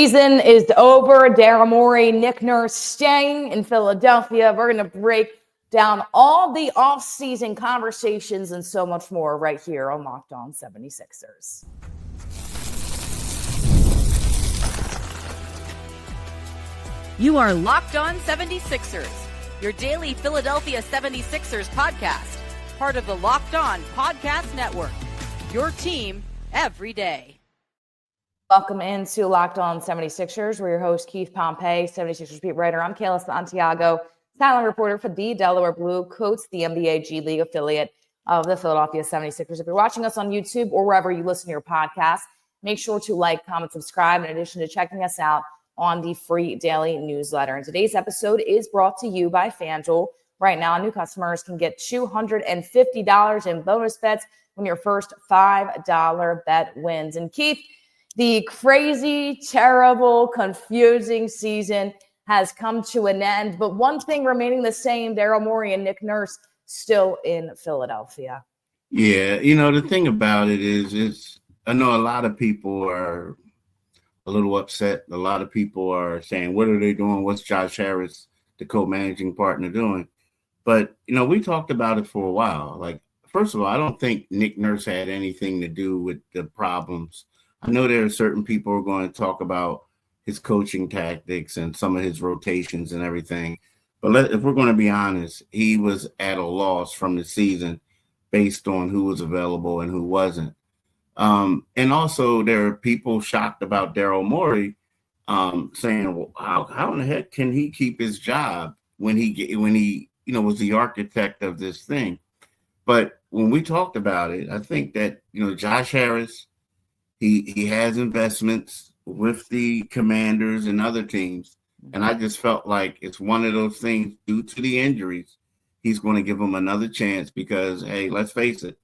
Season is over. Daryl Morey, Nick Nurse staying in Philadelphia. We're going to break down all the offseason conversations and so much more right here on Locked On 76ers. You are Locked On 76ers, your daily Philadelphia 76ers podcast, part of the Locked On Podcast Network, your team every day. Welcome into Locked On 76ers. We're your host, Keith Pompey, 76ers beat writer. I'm Kayla Santiago, talent reporter for the Delaware Blue Coats, the NBA G League affiliate of the Philadelphia 76ers. If you're watching us on YouTube or wherever you listen to your podcast, make sure to like, comment, subscribe, in addition to checking us out on the free daily newsletter. And today's episode is brought to you by FanDuel. Right now, new customers can get $250 in bonus bets when your first $5 bet wins. And Keith, the crazy, terrible, confusing season has come to an end, but one thing remaining the same: Daryl Morey and Nick Nurse still in Philadelphia. Yeah, the thing about it is I know a lot of people are a little upset. A lot of people are saying, what are they doing? What's Josh Harris, the co-managing partner, doing? But, we talked about it for a while. Like, first of all, I don't think Nick Nurse had anything to do with the problems. I know there are certain people who are going to talk about his coaching tactics and some of his rotations and everything. But if we're going to be honest, he was at a loss from the season based on who was available and who wasn't. And also there are people shocked about Daryl Morey saying, well, how in the heck can he keep his job when he was the architect of this thing? But when we talked about it, I think that, Josh Harris, he has investments with the Commanders and other teams. And I just felt like it's one of those things, due to the injuries, he's going to give them another chance because, hey, let's face it,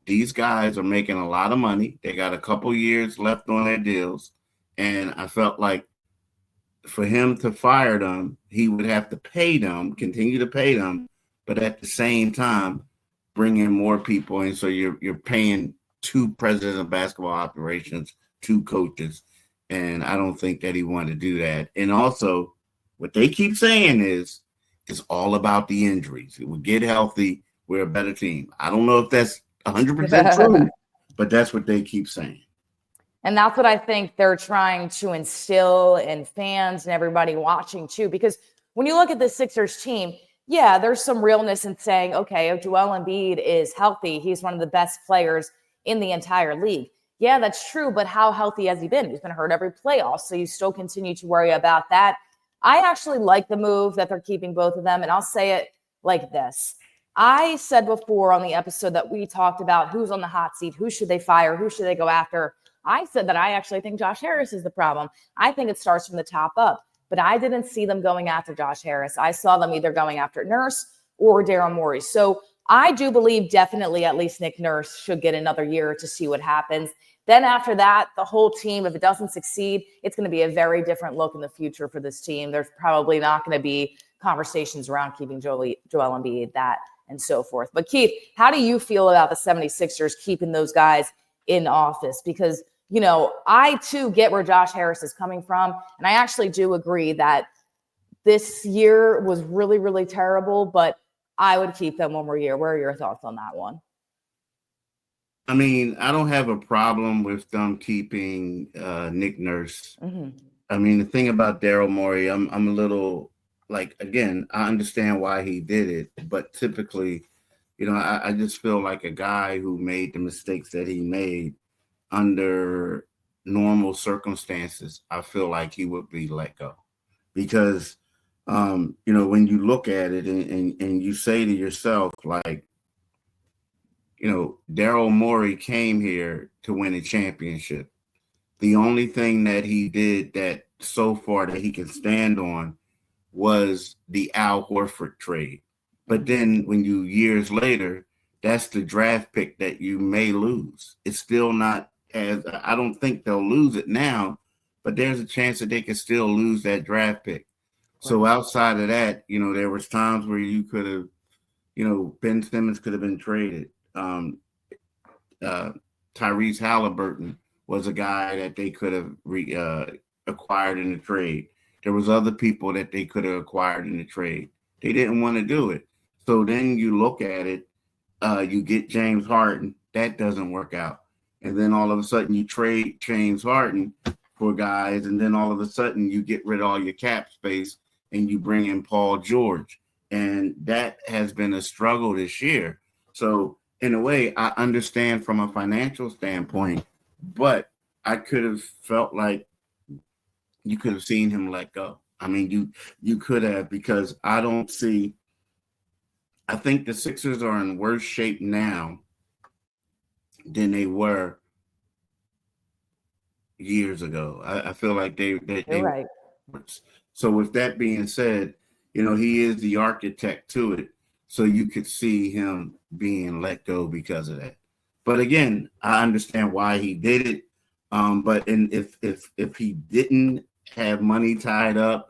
these guys are making a lot of money. They got a couple years left on their deals. And I felt like for him to fire them, he would have to pay them, continue to pay them, but at the same time, bring in more people. And so you're paying two presidents of basketball operations, two coaches. And I don't think that he wanted to do that. And also, what they keep saying is it's all about the injuries. If we get healthy, we're a better team. I don't know if that's 100% true, but that's what they keep saying. And that's what I think they're trying to instill in fans and everybody watching too. Because when you look at the Sixers team, yeah, there's some realness in saying, okay, if Joel Embiid is healthy, he's one of the best players in the entire league. Yeah, that's true, but how healthy has he been? He's been hurt every playoff, so you still continue to worry about that. I actually like the move that they're keeping both of them, and I'll say it like this. I said before on the episode that we talked about who's on the hot seat, who should they fire, who should they go after. I said that I actually think Josh Harris is the problem. I think it starts from the top up, but I didn't see them going after Josh Harris. I saw them either going after Nurse or Daryl Morey. So I do believe definitely at least Nick Nurse should get another year to see what happens. Then after that, the whole team, if it doesn't succeed, it's going to be a very different look in the future for this team. There's probably not going to be conversations around keeping Joel Embiid, that and so forth. But Keith, how do you feel about the 76ers keeping those guys in office? Because, I too get where Josh Harris is coming from. And I actually do agree that this year was really, really terrible, but I would keep them one more year. What are your thoughts on that one? I mean, I don't have a problem with them keeping Nick Nurse. Mm-hmm. I mean, the thing about Daryl Morey, I'm a little like, again, I understand why he did it, but typically, I just feel like a guy who made the mistakes that he made under normal circumstances, I feel like he would be let go. Because, when you look at it and you say to yourself, like, Daryl Morey came here to win a championship. The only thing that he did that so far that he can stand on was the Al Horford trade. But then when years later, that's the draft pick that you may lose. It's still not I don't think they'll lose it now, but there's a chance that they could still lose that draft pick. So outside of that, there was times where you could have, Ben Simmons could have been traded. Tyrese Halliburton was a guy that they could have acquired in the trade. There was other people that they could have acquired in the trade. They didn't want to do it. So then you look at it, you get James Harden. That doesn't work out. And then all of a sudden you trade James Harden for guys. And then all of a sudden you get rid of all your cap space and you bring in Paul George. And that has been a struggle this year. So in a way, I understand from a financial standpoint, but I could have felt like you could have seen him let go. I mean, you could have, because I think the Sixers are in worse shape now than they were years ago. I feel like they You're right. So with that being said, he is the architect to it. So you could see him being let go because of that. But again, I understand why he did it. But if he didn't have money tied up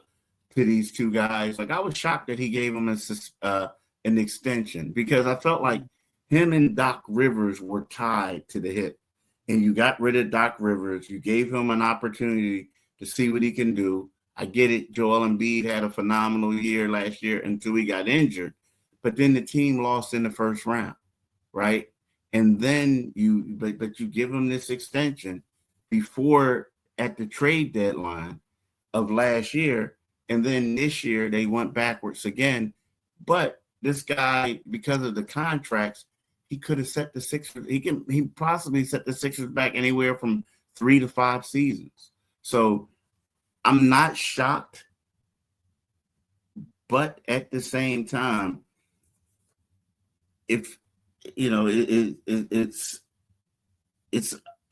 to these two guys, like, I was shocked that he gave him an extension, because I felt like him and Doc Rivers were tied to the hip. And you got rid of Doc Rivers. You gave him an opportunity to see what he can do. I get it. Joel Embiid had a phenomenal year last year until he got injured. But then the team lost in the first round, right? And then you give him this extension before, at the trade deadline of last year. And then this year they went backwards again. But this guy, because of the contracts, he could have set the Sixers. He possibly set the Sixers back anywhere from 3 to 5 seasons. So I'm not shocked, but at the same time, if it's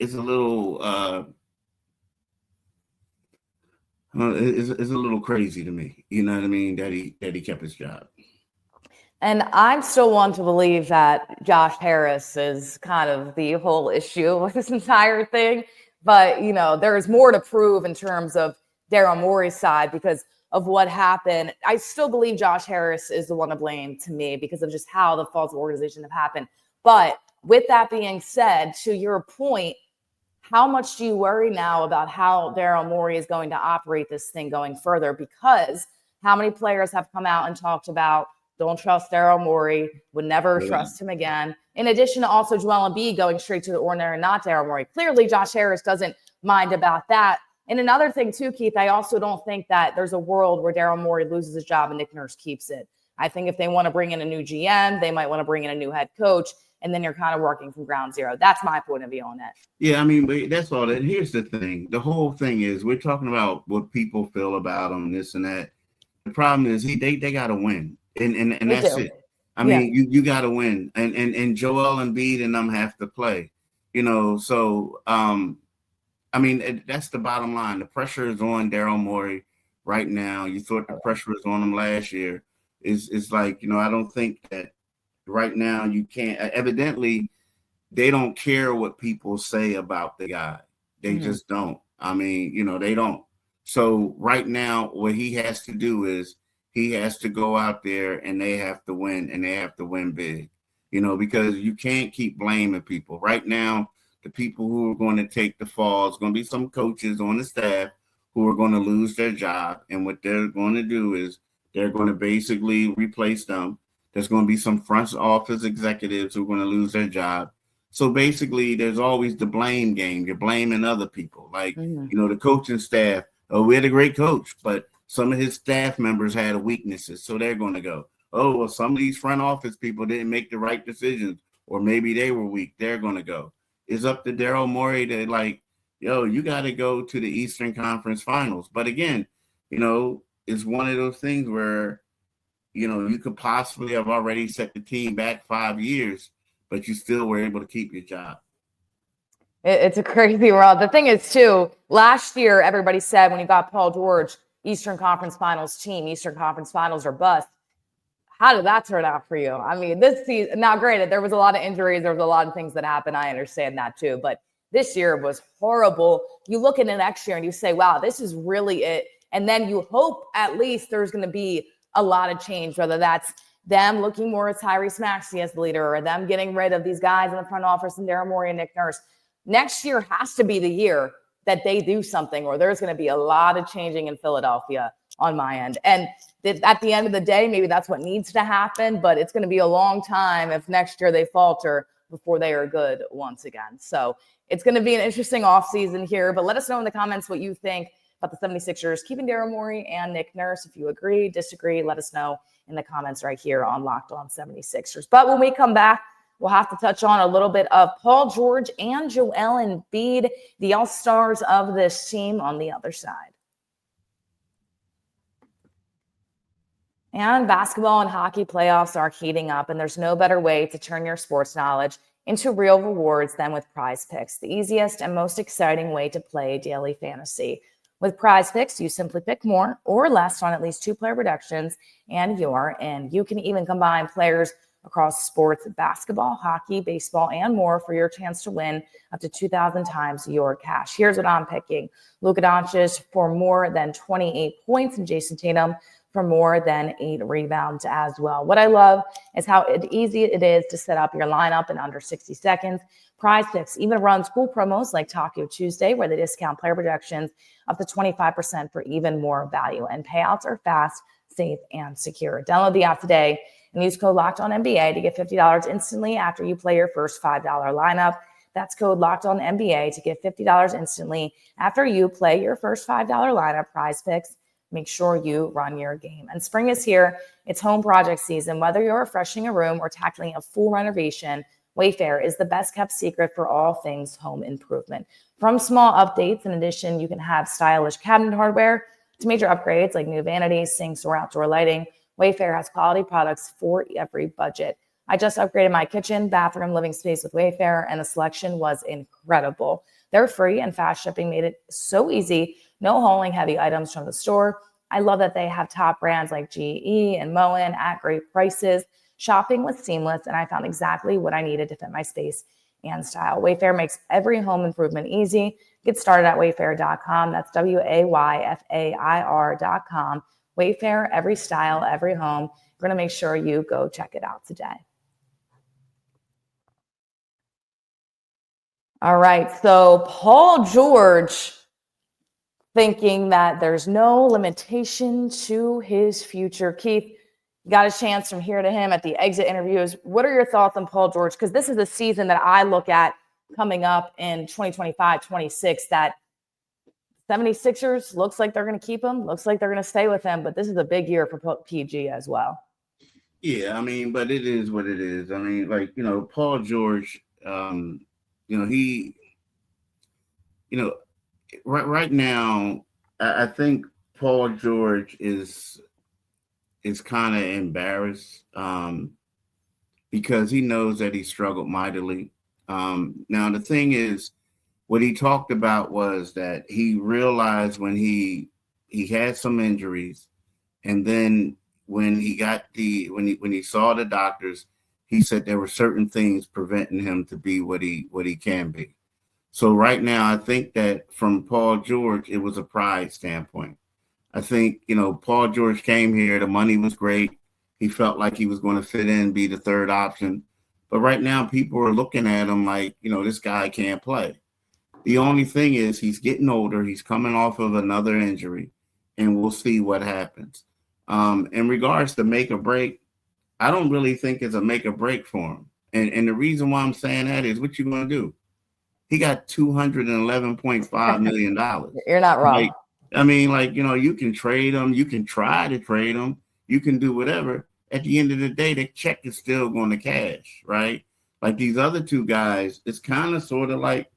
a little it's a little crazy to me. You know what I mean? That he kept his job. And I'm still one to believe that Josh Harris is kind of the whole issue with this entire thing. But, there's more to prove in terms of Daryl Morey's side because of what happened. I still believe Josh Harris is the one to blame to me because of just how the false organization have happened. But with that being said, to your point, how much do you worry now about how Daryl Morey is going to operate this thing going further? Because how many players have come out and talked about, don't trust Daryl Morey, would never trust him again. In addition to also Joel Embiid going straight to the ordinary, not Daryl Morey. Clearly, Josh Harris doesn't mind about that. And another thing too, Keith, I also don't think that there's a world where Daryl Morey loses his job and Nick Nurse keeps it. I think if they want to bring in a new GM, they might want to bring in a new head coach, and then you're kind of working from ground zero. That's my point of view on it. Yeah, I mean, but that's all that. Here's the thing. The whole thing is we're talking about what people feel about him, this and that. The problem is they got to win. And that's it. I mean, you got to win, and Joel Embiid and them have to play, So I mean, that's the bottom line. The pressure is on Daryl Morey right now. You thought the pressure was on him last year. It's like, I don't think that right now you can't. Evidently, they don't care what people say about the guy. They just don't. I mean, they don't. So right now, what he has to do is he has to go out there and they have to win, and they have to win big, because you can't keep blaming people. Right now, the people who are going to take the fall is going to be some coaches on the staff who are going to lose their job. And what they're going to do is they're going to basically replace them. There's going to be some front office executives who are going to lose their job. So basically, there's always the blame game. You're blaming other people. Like, the coaching staff, we had a great coach, but some of his staff members had weaknesses, so they're going to go. Oh, well, some of these front office people didn't make the right decisions, or maybe they were weak. They're going to go. It's up to Daryl Morey to you got to go to the Eastern Conference Finals. But again, it's one of those things where, you could possibly have already set the team back 5 years, but you still were able to keep your job. It's a crazy world. The thing is, too, last year, everybody said when you got Paul George, Eastern Conference Finals team, Eastern Conference Finals or bust. How did that turn out for you? I mean, this season, now granted, there was a lot of injuries. There was a lot of things that happened. I understand that too. But this year was horrible. You look into next year and you say, wow, this is really it. And then you hope at least there's going to be a lot of change, whether that's them looking more at Tyrese Maxey as the leader or them getting rid of these guys in the front office and Daryl Morey and Nick Nurse. Next year has to be the year that they do something, or there's going to be a lot of changing in Philadelphia on my end. And at the end of the day, maybe that's what needs to happen, but it's going to be a long time if next year they falter before they are good once again. So it's going to be an interesting offseason here, but let us know in the comments what you think about the 76ers keeping Daryl Morey and Nick Nurse. If you agree, disagree, let us know in the comments right here on Locked On 76ers. But when we come back, we'll have to touch on a little bit of Paul George and Joel Embiid, the all-stars of this team, on the other side. And basketball and hockey playoffs are heating up, and there's no better way to turn your sports knowledge into real rewards than with Prize Picks, the easiest and most exciting way to play daily fantasy. With Prize Picks, you simply pick more or less on at least 2 player reductions, and you're in. You can even combine players across sports, basketball, hockey, baseball, and more for your chance to win up to 2,000 times your cash. Here's what I'm picking. Luka Doncic for more than 28 points and Jason Tatum for more than 8 rebounds as well. What I love is how easy it is to set up your lineup in under 60 seconds. Prize Picks even runs cool promos like Taco Tuesday, where they discount player projections up to 25% for even more value. And payouts are fast, safe, and secure. Download the app today and use code LOCKEDONNBA to get $50 instantly after you play your first $5 lineup. That's code LOCKEDONNBA to get $50 instantly after you play your first $5 lineup. Prize Picks. Make sure you run your game. And spring is here. It's home project season. Whether you're refreshing a room or tackling a full renovation, Wayfair is the best kept secret for all things home improvement. From small updates, in addition, you can have stylish cabinet hardware to major upgrades like new vanities, sinks, or outdoor lighting. Wayfair has quality products for every budget. I just upgraded my kitchen, bathroom, living space with Wayfair, and the selection was incredible. Their free and fast shipping made it so easy. No hauling heavy items from the store. I love that they have top brands like GE and Moen at great prices. Shopping was seamless, and I found exactly what I needed to fit my space and style. Wayfair makes every home improvement easy. Get started at wayfair.com. That's WAYFAIR.com. Wayfair, every style, every home. We're going to make sure you go check it out today. All right, so Paul George thinking that there's no limitation to his future. Keith, you got a chance from here to him at the exit interviews. What are your thoughts on Paul George? Because this is a season that I look at coming up in 2025-26 that 76ers looks like they're going to keep him, looks like they're going to stay with him, but this is a big year for PG as well. Yeah, I mean, but it is what it is. I mean, like, Paul George, he, right now, I think Paul George is kind of embarrassed because he knows that he struggled mightily. Now, the thing is, what he talked about was that he realized when he had some injuries, and then when he saw the doctors, he said there were certain things preventing him to be what he can be. So right now, I think that from Paul George, it was a pride standpoint. I think, Paul George came here, the money was great. He felt like he was going to fit in, be the third option. But right now, people are looking at him like, this guy can't play. The only thing is he's getting older. He's coming off of another injury, and we'll see what happens. In regards to make or break, I don't really think it's a make or break for him. And the reason why I'm saying that is what you going to do? He got $211.5 million. You're not wrong. You can trade him. You can try to trade him. You can do whatever. At the end of the day, the check is still going to cash, right? Like these other two guys, it's kind of sort of like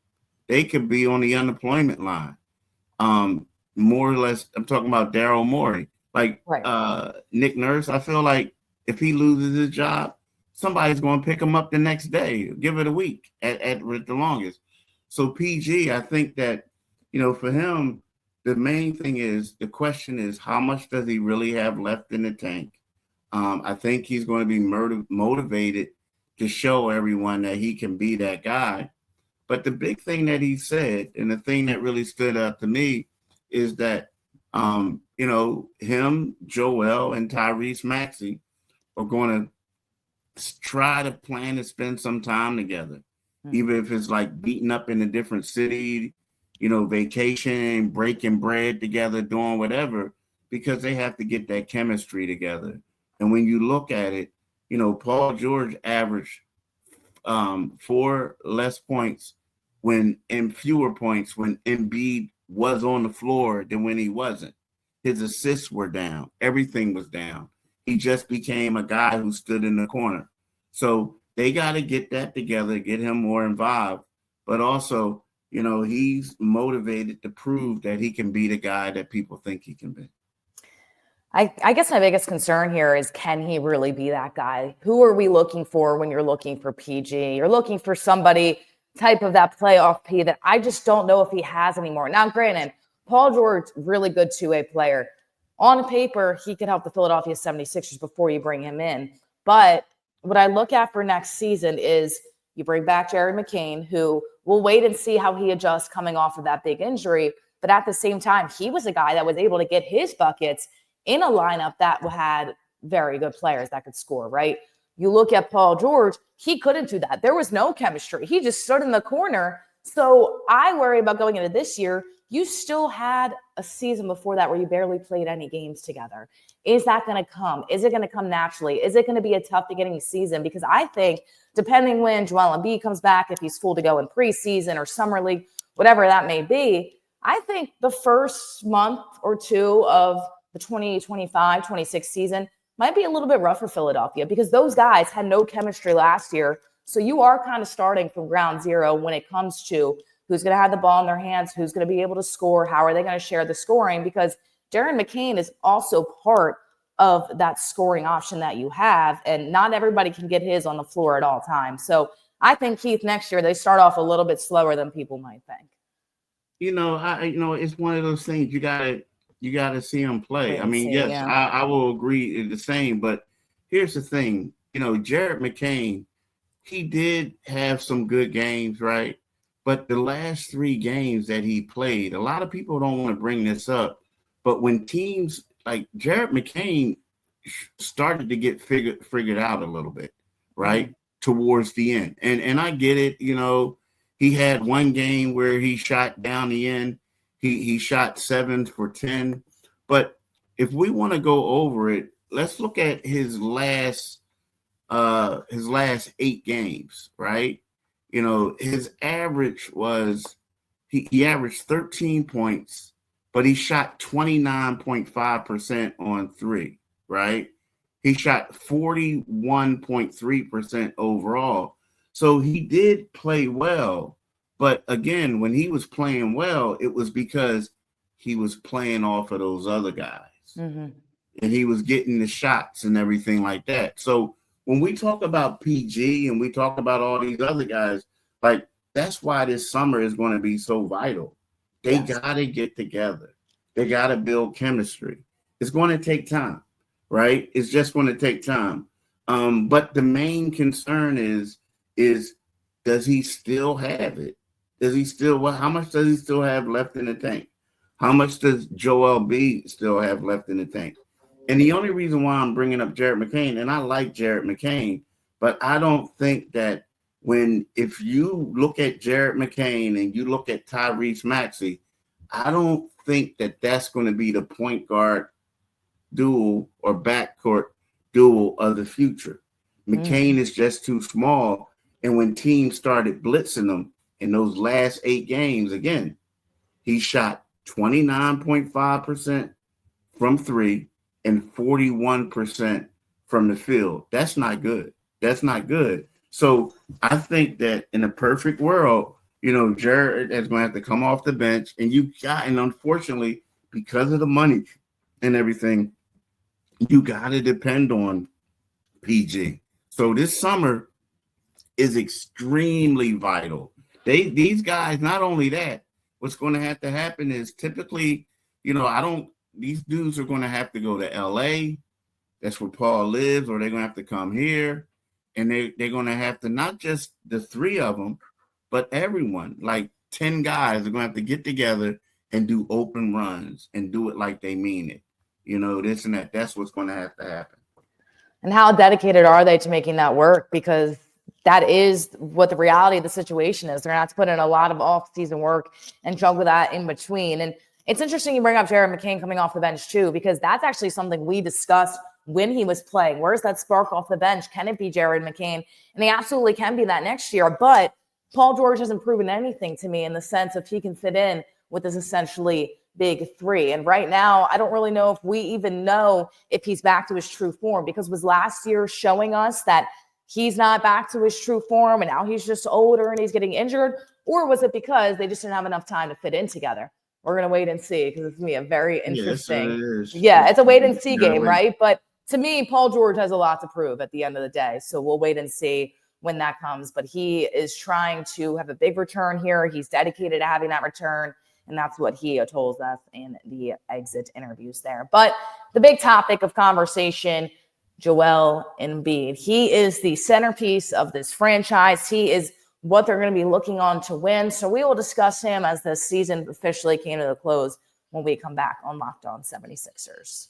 they could be on the unemployment line. More or less, I'm talking about Daryl Morey. Like right. Nick Nurse, I feel like if he loses his job, somebody's going to pick him up the next day. Give it a week at the longest. So PG, I think that, for him, the main thing is, the question is, how much does he really have left in the tank? I think he's going to be motivated to show everyone that he can be that guy. But the big thing that he said, and the thing that really stood out to me, is that, him, Joel, and Tyrese Maxey are going to try to plan to spend some time together, even if it's like beating up in a different city, vacation, breaking bread together, doing whatever, because they have to get that chemistry together. And when you look at it, Paul George averaged 4 less points fewer points when Embiid was on the floor than when he wasn't. His assists were down. Everything was down. He just became a guy who stood in the corner. So they got to get that together, get him more involved. But also, he's motivated to prove that he can be the guy that people think he can be. I guess my biggest concern here is, can he really be that guy? Who are we looking for when you're looking for PG? You're looking for somebody type of that playoff P that I just don't know if he has anymore. Now, granted, Paul George, really good two-way player. On paper, he could help the Philadelphia 76ers before you bring him in. But what I look at for next season is you bring back Jared McCain, who we'll wait and see how he adjusts coming off of that big injury. But at the same time, he was a guy that was able to get his buckets in a lineup that had very good players that could score, right? You look at Paul George, he couldn't do that. There was no chemistry. He just stood in the corner. So I worry about going into this year. You still had a season before that where you barely played any games together. Is that going to come? Is it going to come naturally? Is it going to be a tough beginning season? Because I think depending when Joel Embiid comes back, if he's full to go in preseason or summer league, whatever that may be, I think the first month or two of the 2025-26 season might be a little bit rough for Philadelphia because those guys had no chemistry last year. So you are kind of starting from ground zero when it comes to who's going to have the ball in their hands, who's going to be able to score, how are they going to share the scoring, because Darren McCain is also part of that scoring option that you have, and not everybody can get his on the floor at all times. So I think, Keith, next year they start off a little bit slower than people might think. It's one of those things you gotta see him play. I mean, yes, yeah. I will agree the same, but here's the thing. Jared McCain, he did have some good games, right? But the last 3 games that he played, a lot of people don't want to bring this up, but when teams like Jared McCain started to get figured out a little bit, right? Mm-hmm. Towards the end. And I get it, he had one game where he shot down the end. He shot 7 for 10. But if we want to go over it, let's look at his last 8 games, right? His average was he averaged 13 points, but he shot 29.5% on 3, right? He shot 41.3% overall. So he did play well. But again, when he was playing well, it was because he was playing off of those other guys. Mm-hmm. And he was getting the shots and everything like that. So when we talk about PG and we talk about all these other guys, like that's why this summer is going to be so vital. They got to get together. They got to build chemistry. It's going to take time, right? It's just going to take time. But the main concern is does he still have it? How much does he still have left in the tank? How much does Joel Embiid still have left in the tank? And the only reason why I'm bringing up Jared McCain, and I like Jared McCain, but I don't think that if you look at Jared McCain and you look at Tyrese Maxey, I don't think that that's going to be the point guard duel or backcourt duel of the future. McCain is just too small. And when teams started blitzing him in those last 8 games, again, he shot 29.5% from 3 and 41% from the field. That's not good. So I think that in a perfect world, Jared is going to have to come off the bench, and unfortunately, because of the money and everything, you got to depend on PG. So this summer is extremely vital. These guys, not only that, what's going to have to happen is typically, these dudes are going to have to go to LA. That's where Paul lives, or they're going to have to come here. And they're going to have to, not just the 3 of them, but everyone, like 10 guys are going to have to get together and do open runs and do it like they mean it. This and that. That's what's going to have to happen. And how dedicated are they to making that work? Because that is what the reality of the situation is. They're going to have to put in a lot of off-season work and juggle that in between. And it's interesting you bring up Jared McCain coming off the bench too, because that's actually something we discussed when he was playing. Where's that spark off the bench? Can it be Jared McCain? And he absolutely can be that next year. But Paul George hasn't proven anything to me in the sense of he can fit in with this essentially big three. And right now, I don't really know if we even know if he's back to his true form, because was last year showing us that he's not back to his true form and now he's just older and he's getting injured? Or was it because they just didn't have enough time to fit in together? We're going to wait and see, because it's going to be a very interesting. It's a wait and see game, right? But to me, Paul George has a lot to prove at the end of the day. So we'll wait and see when that comes. But he is trying to have a big return here. He's dedicated to having that return. And that's what he told us in the exit interviews there. But the big topic of conversation, Joel Embiid. He is the centerpiece of this franchise. He is what they're going to be looking on to win. So we will discuss him as the season officially came to the close when we come back on Locked On 76ers.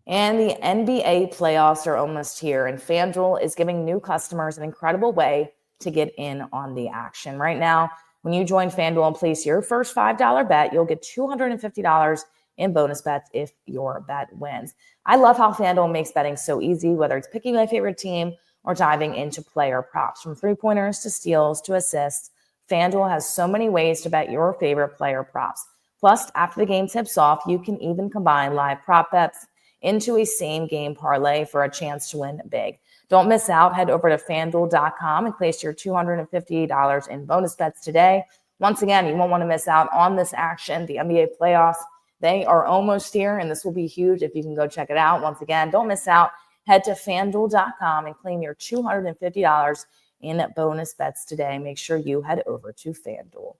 And the NBA playoffs are almost here, and FanDuel is giving new customers an incredible way to get in on the action. Right now, when you join FanDuel and place your first $5 bet, you'll get $250 in bonus bets if your bet wins. I love how FanDuel makes betting so easy, whether it's picking my favorite team or diving into player props. From three-pointers to steals to assists, FanDuel has so many ways to bet your favorite player props. Plus, after the game tips off, you can even combine live prop bets into a same-game parlay for a chance to win big. Don't miss out. Head over to FanDuel.com and place your $250 in bonus bets today. Once again, you won't want to miss out on this action. The NBA playoffs, they are almost here, and this will be huge if you can go check it out. Once again, don't miss out. Head to FanDuel.com and claim your $250 in bonus bets today. Make sure you head over to FanDuel.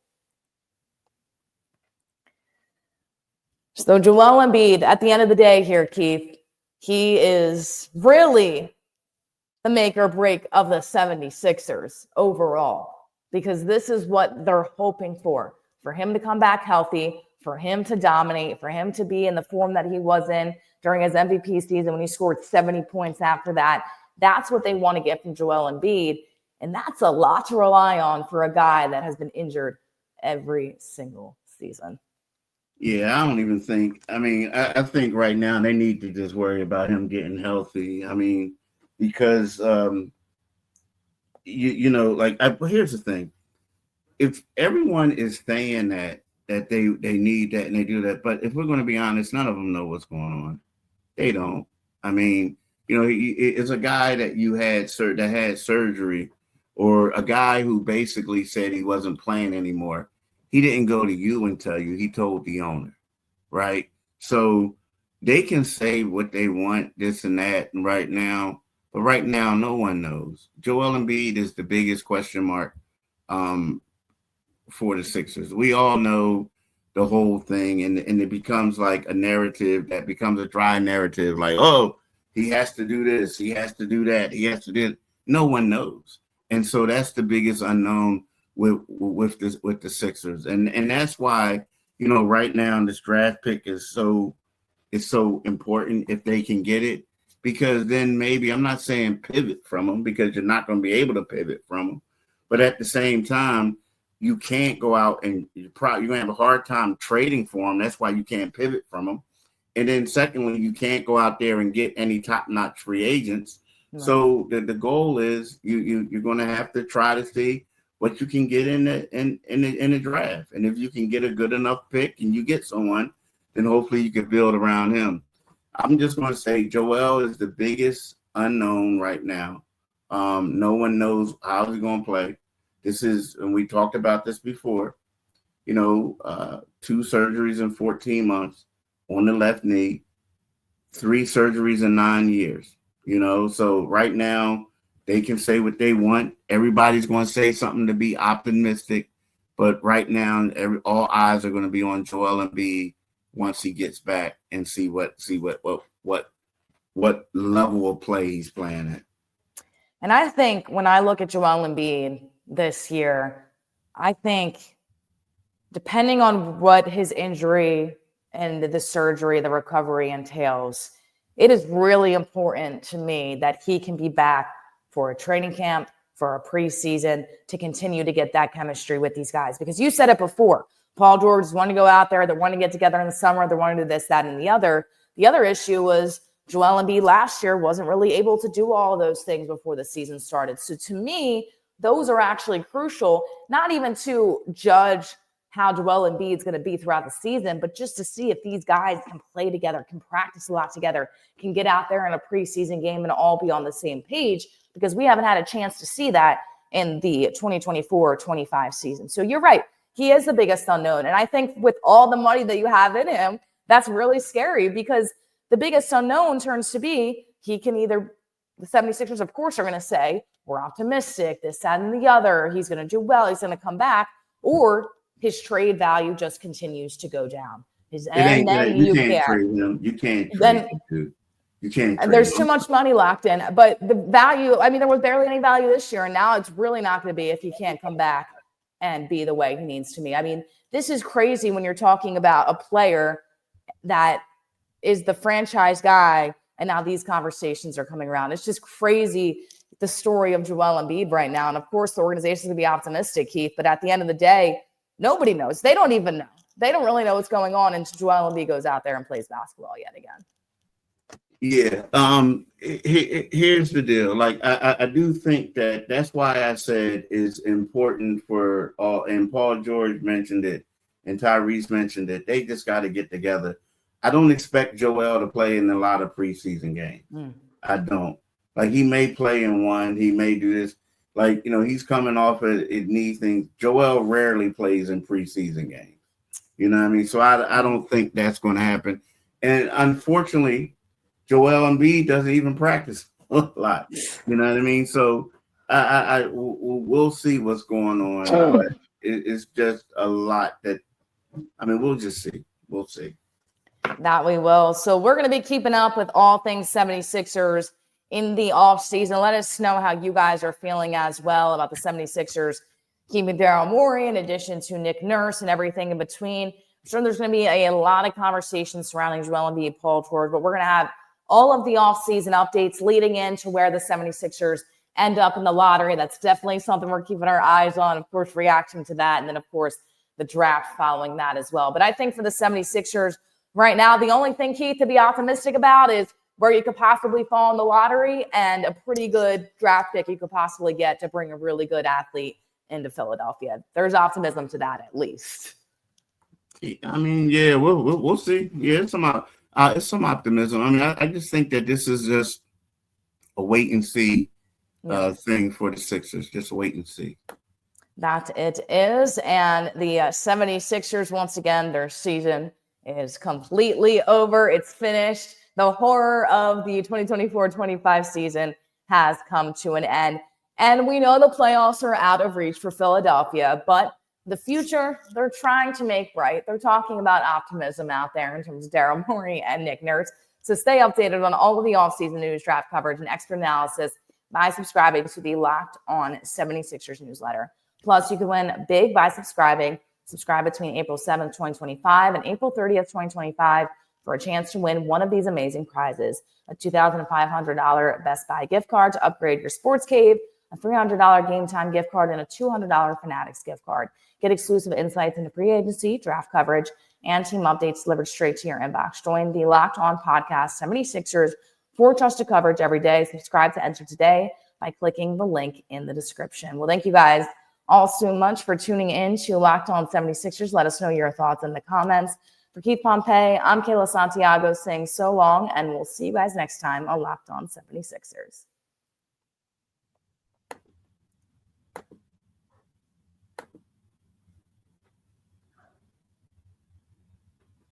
So Joel Embiid, at the end of the day here, Keith, he is really the make or break of the 76ers overall, because this is what they're hoping for him to come back healthy, for him to dominate, for him to be in the form that he was in during his MVP season when he scored 70 points after that. That's what they want to get from Joel Embiid, and that's a lot to rely on for a guy that has been injured every single season. Yeah, I don't even think. I think right now they need to just worry about him getting healthy. Because here's the thing: if everyone is saying that they need that and they do that, but if we're going to be honest, none of them know what's going on. They don't. It's a guy that that had surgery, or a guy who basically said he wasn't playing anymore. He didn't go to you and tell you. He told the owner, right? So they can say what they want, this and that, and right now. But right now, no one knows. Joel Embiid is the biggest question mark for the Sixers. We all know the whole thing, and it becomes like a narrative that becomes a dry narrative, like, oh, he has to do this, he has to do that, he has to do it. No one knows. And so that's the biggest unknown with the Sixers. And that's why, right now this draft pick is so important if they can get it, because then maybe, I'm not saying pivot from them, because you're not going to be able to pivot from them, but at the same time, you can't go out and you're going to have a hard time trading for them. That's why you can't pivot from them. And then secondly, you can't go out there and get any top-notch free agents. Right. So the goal is you're going to have to try to see what you can get in the draft. And if you can get a good enough pick and you get someone, then hopefully you can build around him. I'm just going to say Joel is the biggest unknown right now. No one knows how he's going to play. And we talked about this before, 2 surgeries in 14 months on the left knee, 3 surgeries in 9 years, so right now they can say what they want. Everybody's going to say something to be optimistic, but right now all eyes are going to be on Joel Embiid once he gets back, and see what level of play he's playing at. And I think when I look at Joel Embiid this year, I think depending on what his injury and the surgery, the recovery entails, it is really important to me that he can be back for a training camp, for a preseason, to continue to get that chemistry with these guys. Because you said it before, Paul George is wanting to go out there. They're wanting to get together in the summer. They're wanting to do this, that, and the other. The other issue was Joel Embiid last year wasn't really able to do all of those things before the season started. So to me, those are actually crucial, not even to judge how Joel Embiid is going to be throughout the season, but just to see if these guys can play together, can practice a lot together, can get out there in a preseason game and all be on the same page, because we haven't had a chance to see that in the 2024-25 season. So you're right. He is the biggest unknown. And I think with all the money that you have in him, that's really scary, because the biggest unknown turns to be he can either, the 76ers, of course, are going to say, we're optimistic, this, that, and the other. He's going to do well. He's going to come back. Or his trade value just continues to go down. You can't trade him. You can't trade him, dude. You can't. And there's too much money locked in. But the value, I mean, there was barely any value this year, and now it's really not going to be if he can't come back and be the way he needs to be. I mean, this is crazy when you're talking about a player that is the franchise guy, and now these conversations are coming around. It's just crazy, the story of Joel Embiid right now. And of course, the organization's going to be optimistic, Keith, but at the end of the day, nobody knows. They don't even know. They don't really know what's going on until Joel Embiid goes out there and plays basketball yet again. Yeah. Here's the deal. Like, I do think that's why I said it's important for all, and Paul George mentioned it, and Tyrese mentioned it. They just got to get together. I don't expect Joel to play in a lot of preseason games. I don't. Like, he may play in one. He may do this. Like, he's coming off a knee thing. Joel rarely plays in preseason games. You know what I mean? So I don't think that's going to happen. And unfortunately, Joel Embiid doesn't even practice a lot. You know what I mean? So we'll see what's going on. But it's just a lot that, we'll just see. We'll see. That we will. So we're going to be keeping up with all things 76ers in the offseason. Let us know how you guys are feeling as well about the 76ers keeping Daryl Morey, in addition to Nick Nurse and everything in between. I'm sure there's going to be a lot of conversations surrounding Joel Embiid, Paul George, but we're going to have all of the offseason updates leading into where the 76ers end up in the lottery. That's definitely something we're keeping our eyes on, of course, reacting to that. And then, of course, the draft following that as well. But I think for the 76ers right now, the only thing, Keith, to be optimistic about is where you could possibly fall in the lottery and a pretty good draft pick you could possibly get to bring a really good athlete into Philadelphia. There's optimism to that, at least. Yeah, we'll see. Yeah, it's some optimism. I just think that this is just a wait and see thing for the Sixers. Just wait and see. That it is. And the 76ers, once again, their season is completely over. It's finished. The horror of the 2024-25 season has come to an end. And we know the playoffs are out of reach for Philadelphia, but the future, they're trying to make bright. They're talking about optimism out there in terms of Daryl Morey and Nick Nurse. So stay updated on all of the offseason news, draft coverage, and expert analysis by subscribing to the Locked On 76ers newsletter. Plus, you can win big by subscribing. Subscribe between April 7th, 2025 and April 30th, 2025 for a chance to win one of these amazing prizes: a $2,500 Best Buy gift card to upgrade your sports cave, a $300 Game Time gift card, and a $200 Fanatics gift card. Get exclusive insights into free agency, draft coverage, and team updates delivered straight to your inbox. Join the Locked On Podcast 76ers for trusted coverage every day. Subscribe to enter today by clicking the link in the description. Well, thank you guys all so much for tuning in to Locked On 76ers. Let us know your thoughts in the comments. For Keith Pompey, I'm Kayla Santiago saying so long, and we'll see you guys next time on Locked On 76ers.